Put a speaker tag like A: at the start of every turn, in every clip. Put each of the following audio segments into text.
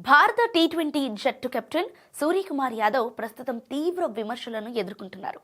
A: భారత టీ20 జట్టు కెప్టెన్ సూర్యకుమార్ యాదవ్ ప్రస్తుతం తీవ్ర విమర్శలను ఎదుర్కొంటున్నారు.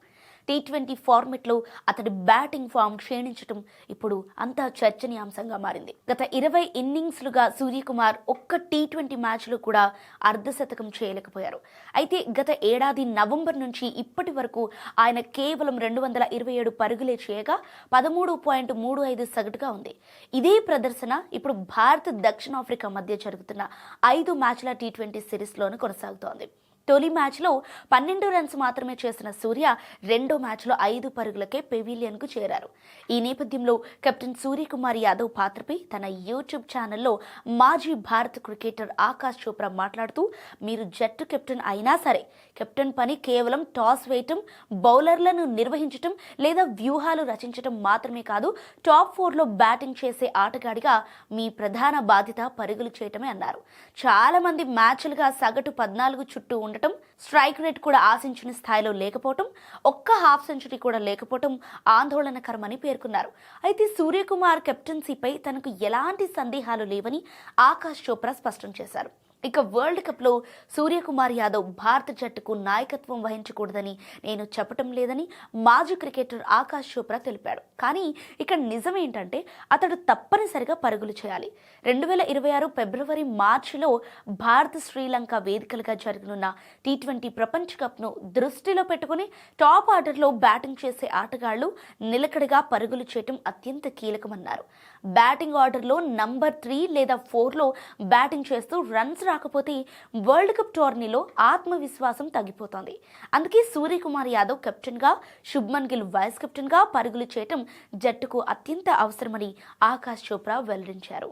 A: టీ20 ఫార్మెట్లో అతడి బ్యాటింగ్ ఫామ్ క్షీణించడం ఇప్పుడు అంతా చర్చనీయాంశంగా మారింది. గత 20 ఇన్నింగ్స్లుగా సూర్యకుమార్ ఒక్క టీ20 మ్యాచ్లో కూడా అర్ధశతకం చేయలేకపోయారు. అయితే గత ఏడాది నవంబర్ నుంచి ఇప్పటి వరకు ఆయన కేవలం 227 పరుగులే చేయగా 13.35 సగటుగా ఉంది. ఇదే ప్రదర్శన ఇప్పుడు భారత్ దక్షిణాఫ్రికా మధ్య జరుగుతున్న 5 మ్యాచ్ల టీ20 సిరీస్లోనూ కొనసాగుతోంది. తొలి మ్యాచ్లో 12 రన్స్ మాత్రమే చేసిన సూర్య రెండో మ్యాచ్లో 5 పరుగులకే పెవిలియన్కు చేరారు. ఈ నేపథ్యంలో కెప్టెన్ సూర్యకుమార్ యాదవ్ పాత్రపై తన యూట్యూబ్ ఛానల్లో మాజీ భారత క్రికెటర్ ఆకాష్ చోప్రా మాట్లాడుతూ, మీరు జట్టు కెప్టెన్ అయినా సరే కెప్టెన్ పని కేవలం టాస్ వేయటం, బౌలర్లను నిర్వహించటం లేదా వ్యూహాలు రచించటం మాత్రమే కాదు, టాప్ 4లో బ్యాటింగ్ చేసే ఆటగాడిగా మీ ప్రధాన బాధ్యత పరుగులు చేయటమే అన్నారు. చాలా మంది మ్యాచ్లుగా సగటు 14 చుట్టూ ఉండటం, స్ట్రైక్ రేట్ కూడా ఆశించిన స్థాయిలో లేకపోవటం, ఒక్క హాఫ్ సెంచరీ కూడా లేకపోవటం ఆందోళనకరమని పేర్కొన్నారు. అయితే సూర్యకుమార్ కెప్టెన్సీపై తనకు ఎలాంటి సందేహాలు లేవని ఆకాష్ చోప్రా స్పష్టం చేశారు. ఇక వరల్డ్ కప్లో సూర్యకుమార్ యాదవ్ భారత జట్టుకు నాయకత్వం వహించకూడదని నేను చెప్పటం లేదని మాజీ క్రికెటర్ ఆకాష్ చోప్రా తెలిపాడు. కానీ ఇక్కడ నిజమేంటంటే అతడు తప్పనిసరిగా పరుగులు చేయాలి. 2026 ఫిబ్రవరి మార్చిలో భారత్ శ్రీలంక వేదికలుగా జరగనున్న టీ20 ప్రపంచ కప్ను దృష్టిలో పెట్టుకుని టాప్ ఆర్డర్లో బ్యాటింగ్ చేసే ఆటగాళ్లు నిలకడగా పరుగులు చేయటం అత్యంత కీలకమన్నారు. బ్యాటింగ్ ఆర్డర్లో నంబర్ 3 లేదా 4లో బ్యాటింగ్ చేస్తూ రన్స్ రాకపోతే వరల్డ్ కప్ టోర్నీలో ఆత్మవిశ్వాసం తగ్గిపోతోంది. అందుకే సూర్యకుమార్ యాదవ్ కెప్టెన్గా, శుభ్మన్ గిల్ వైస్ కెప్టెన్గా పరుగులు చేయటం జట్టుకు అత్యంత అవసరమని ఆకాష్ చోప్రా వెల్లడించారు.